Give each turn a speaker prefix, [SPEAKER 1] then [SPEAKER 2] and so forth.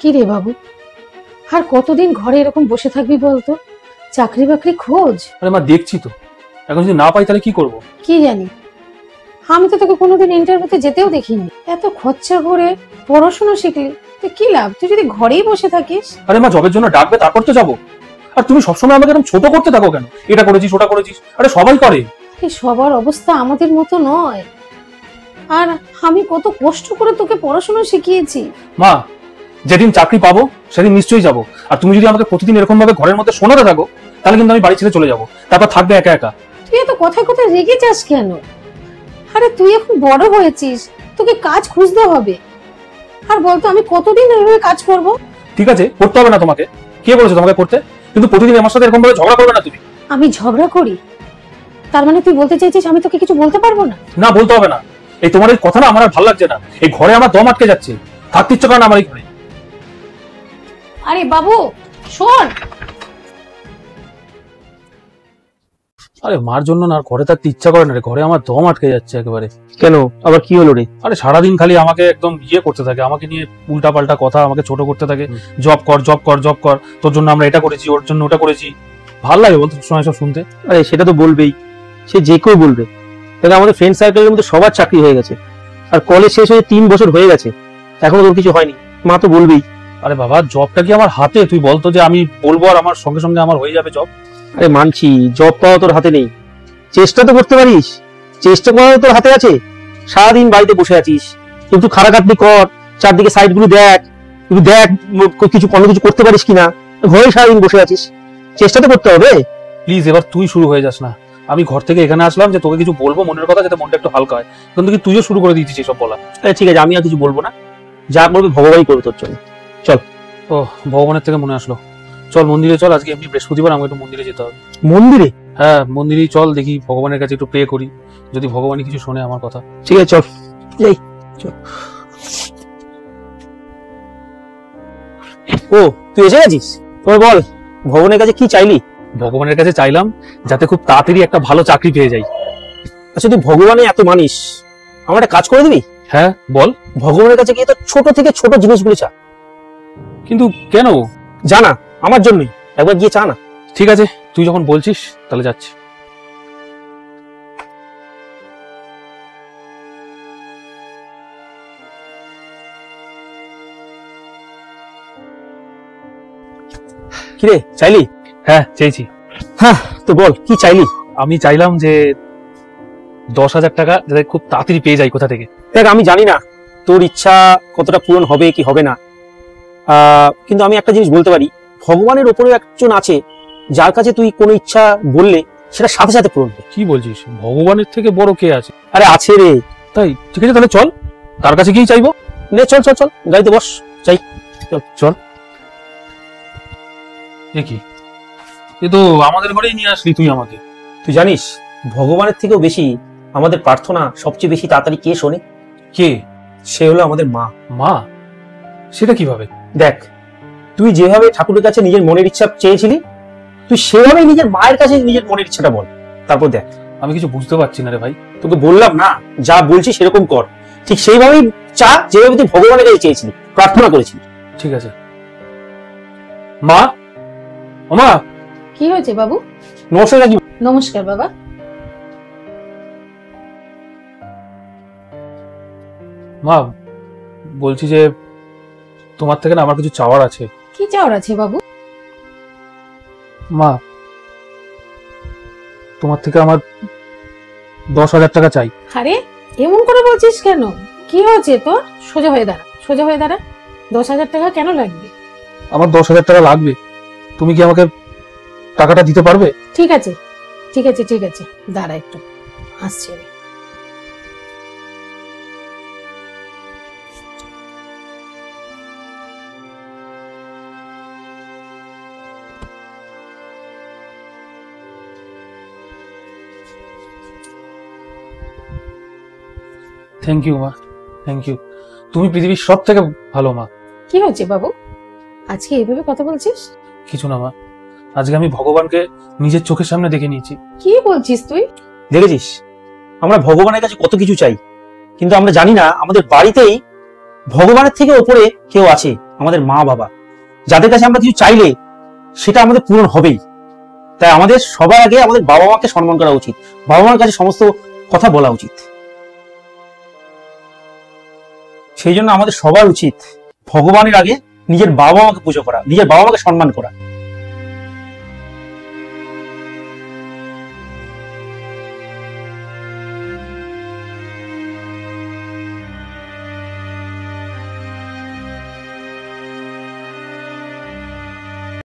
[SPEAKER 1] কি রে বাবু, আর কতদিন ঘরে এরকম বসে থাকবি বলতো? চাকরি বাকরি খোঁজ।
[SPEAKER 2] আরে মা দেখছি তো, এখন যদি না পাই তাহলে কি করব?
[SPEAKER 1] কি জানি, আমি তো তোকে কোনোদিন ইন্টারভিউতে যেতেও দেখিনি। এত খরচা করে পড়াশোনা শিখলি, তো কি লাভ তুই যদি ঘরেই বসে থাকিস?
[SPEAKER 2] আরে মা জবের জন্য ডাকবে তারপর তো যাবো। আর তুমি সবসময় আমাকে এরকম ছোট করতে থাকো কেন? এটা করেছিস ওটা করেছিস, আরে সবাই করে।
[SPEAKER 1] সবার অবস্থা আমাদের মতো নয়। আর আমি কত কষ্ট করে তোকে পড়াশোনা শিখিয়েছি।
[SPEAKER 2] মা যেদিন চাকরি পাবো সেদিন নিশ্চয়ই যাবো। আর তুমি যদি আমাকে প্রতিদিন এরকম ভাবে ঘরের মধ্যে শোনাতে থাকো তাহলে কিন্তু আমি বাড়ি ছেড়ে চলে যাবো, তারপর থাকবে একা একা।
[SPEAKER 1] তুই এত কথায় কথায় রেগে যাস কেন? আরে তুই এখন বড় হয়েছিস, তোকে কাজ খুঁজতে হবে। আর বলতো আমি কতদিন এইভাবে কাজ করব?
[SPEAKER 2] ঠিক আছে, করতে হবে না তোমাকে। কে বলেছে তোমাকে করতে? কিন্তু প্রতিদিন আমার সাথে এরকম ভাবে ঝগড়া করবে না তুমি।
[SPEAKER 1] আমি ঝগড়া করি? তার মানে তুই বলতে চাইছিস আমি তোকে কিছু বলতে পারবো না?
[SPEAKER 2] না, বলতে হবে না। এই তোমার এই কথা না আমার আর ভালো লাগছে না। এই ঘরে আমার দম আটকে যাচ্ছে, থাকতে ইচ্ছে করে না আমার এই ঘরে।
[SPEAKER 1] আরে বাবু শোন।
[SPEAKER 2] আরে মার জন্য না আর ঘরে থাকতে ইচ্ছা করে না রে, ঘরে আমার দম আটকে যাচ্ছে একেবারে।
[SPEAKER 3] কেন, আবার কি হলো রে?
[SPEAKER 2] আরে সারাদিন খালি আমাকে একদম করতে থাকে, আমাকে নিয়ে উল্টা পাল্টা কথা আমাকে ছোট করতে থাকে। জব কর জব কর জব কর, তোর জন্য আমরা এটা করেছি ওর জন্য ওটা করেছি। ভাল লাগে বলতো সময় সব শুনতে?
[SPEAKER 3] আরে সেটা তো বলবেই, সে যে কেউ বলবে। তাহলে আমাদের ফ্রেন্ড সার্কেলের মধ্যে সবার চাকরি হয়ে গেছে, আর কলেজ শেষ হয়ে 3 বছর হয়ে গেছে, এখনো তোর কিছু হয়নি। মা তো বলবেই।
[SPEAKER 2] আরে বাবা জবটা কি আমার হাতে? তুই বলতো যে আমি বলবো আর আমার সঙ্গে সঙ্গে আমার হয়ে যাবে জব?
[SPEAKER 3] আরে মানছি জব পাওয়া তোর হাতে নেই, চেষ্টা তো করতে পারিস। চেষ্টা করা তোর হাতে আছে। সারাদিন বাড়িতে বসে আছিস, একটু খাটাখাটনি কর, চারদিকে সাইড গুলো দেখ, একটু দেখ কিছু অন্য কিছু করতে পারিস কিনা। ঘরে সারাদিন বসে আছিস, চেষ্টা তো করতে হবে।
[SPEAKER 2] প্লিজ এবার তুই শুরু হয়ে যাস না। আমি ঘর থেকে এখানে আসলাম যে তোকে কিছু বলবো মনের কথা, যাতে মনটা একটু হালকা হয়, কিন্তু কি তুইও শুরু করে দিয়েছিস এসব বলা।
[SPEAKER 3] আরে ঠিক আছে, আমি আর কিছু বলবো না, যা করবে ভগবানই করবে তোর জন্য। চল।
[SPEAKER 2] ও ভগবানের থেকে মনে আসলো, চল মন্দিরে চল। আজকে এমনি বৃহস্পতিবার, আমাকে একটু মন্দিরে যেতে হবে।
[SPEAKER 3] মন্দিরে?
[SPEAKER 2] হ্যাঁ মন্দিরেই চল, দেখি ভগবানের কাছে একটু প্রে করি, যদি ভগবানই কিছু শোনে আমার কথা।
[SPEAKER 3] ঠিক আছে চল যাই। চল। ও তুই এসে গেছিস? তোর বল, ভগবানের কাছে কি চাইলি?
[SPEAKER 2] ভগবানের কাছে চাইলাম যাতে খুব তাড়াতাড়ি একটা ভালো চাকরি পেয়ে যাই।
[SPEAKER 3] আচ্ছা তুই ভগবানে এত মানিস, আমার একটা কাজ করে দিবি?
[SPEAKER 2] হ্যাঁ বল।
[SPEAKER 3] ভগবানের কাছে গিয়ে তো ছোট থেকে ছোট জিনিসগুলো চা।
[SPEAKER 2] কিন্তু কেন?
[SPEAKER 3] জানা, আমার জন্যই, একবার গিয়ে চা না।
[SPEAKER 2] ঠিক আছে, তুই যখন বলছিস তাহলে যাচ্ছি।
[SPEAKER 3] কিরে চাইলি?
[SPEAKER 2] হ্যাঁ চেয়েছি।
[SPEAKER 3] হ্যাঁ তো বল কি চাইলি?
[SPEAKER 2] আমি চাইলাম যে 10,000 টাকা যাতে খুব তাড়াতাড়ি পেয়ে যাই কোথা থেকে।
[SPEAKER 3] দেখ আমি জানি না তোর ইচ্ছা কতটা পূরণ হবে কি হবে না, কিন্তু আমি একটা জিনিস বলতে পারি, ভগবানের ওপরে একজন আছে যার কাছে তুই কোনো ইচ্ছা বললে সেটা সাথে সাথে পূরণ হবে।
[SPEAKER 2] কি বলছিস? ভগবানের থেকে বড় কে আছে?
[SPEAKER 3] আরে আছে রে।
[SPEAKER 2] তাই? ঠিক আছে তাহলে চল, তার কাছে গিয়েই চাইবো।
[SPEAKER 3] নে চল চল চল, গাড়িতে বস, চাই।
[SPEAKER 2] চল চল। এ কি, এ তো আমাদের ঘরেই নিয়ে আসলি তুই আমাকে।
[SPEAKER 3] তুই জানিস ভগবানের থেকেও বেশি আমাদের প্রার্থনা সবচেয়ে বেশি তাড়াতাড়ি কে শোনে?
[SPEAKER 2] কে?
[SPEAKER 3] সে হলো আমাদের মা।
[SPEAKER 2] মা? সেটা কিভাবে?
[SPEAKER 3] দেখ, তুই যেভাবে ঠাকুরের কাছে নিজের মনের ইচ্ছা চেয়েছিলি, তুই সেভাবেই নিজের মায়ের কাছে নিজের মনের ইচ্ছাটা বল, তারপর দেখ।
[SPEAKER 2] আমি কিছু বুঝতে পারছি না রে ভাই।
[SPEAKER 3] তোকে বললাম না, যা বলছি সেরকম কর, ঠিক সেইভাবেই চা, যেভাবে তুই ভগবানের কাছে চেয়েছিলি, প্রার্থনা করেছিলি।
[SPEAKER 2] ঠিক আছে। মা, ও মা।
[SPEAKER 1] কি হয়েছে বাবু?
[SPEAKER 3] নমস্কার কাকি।
[SPEAKER 1] নমস্কার বাবা।
[SPEAKER 2] মা বলছি যে তোমার থেকে না আমার কিছু চাওয়ার আছে।
[SPEAKER 1] কি চাওয়ার আছে বাবু?
[SPEAKER 2] মা তোমার থেকে আমার 10,000 টাকা চাই।
[SPEAKER 1] আরে এমন করে বলছিস কেন? কি হয়েছে তোর? সোজা হয়ে দাঁড়া, সোজা হয়ে দাঁড়া। 10,000 টাকা কেন লাগবে?
[SPEAKER 2] আমার 10,000 টাকা লাগবে, তুমি কি আমাকে টাকাটা দিতে পারবে?
[SPEAKER 1] ঠিক আছে ঠিক আছে ঠিক আছে, দাঁড়া একটু, আসছি আমি।
[SPEAKER 2] থ্যাংক ইউ মা, থ্যাংক ইউ। তুমি পৃথিবীর সব থেকে ভালো মা।
[SPEAKER 1] কি হয়েছে বাবু, আজকে এইভাবে কথা বলছিস?
[SPEAKER 2] কিছু না মা, আজকে আমি ভগবানকে নিজের চোখের সামনে দেখে নিয়েছি।
[SPEAKER 1] কি বলছিস তুই?
[SPEAKER 3] দেখেছিস আমরা ভগবানের কাছে কত কিছু চাই, কিন্তু আমরা জানি না আমাদের বাড়িতেই ভগবানের থেকে ওপরে কেউ আছে আমাদের মা বাবা, যাদের কাছে আমরা কিছু চাইলে সেটা আমাদের পূরণ হবেই। তাই আমাদের সবার আগে আমাদের বাবা মাকে সম্মান করা উচিত, বাবা মার কাছে সমস্ত কথা বলা উচিত। সেই জন্য আমাদের সবার উচিত ভগবানের আগে নিজের বাবা মাকে পুজো করা, নিজের বাবা মাকে সম্মান করা।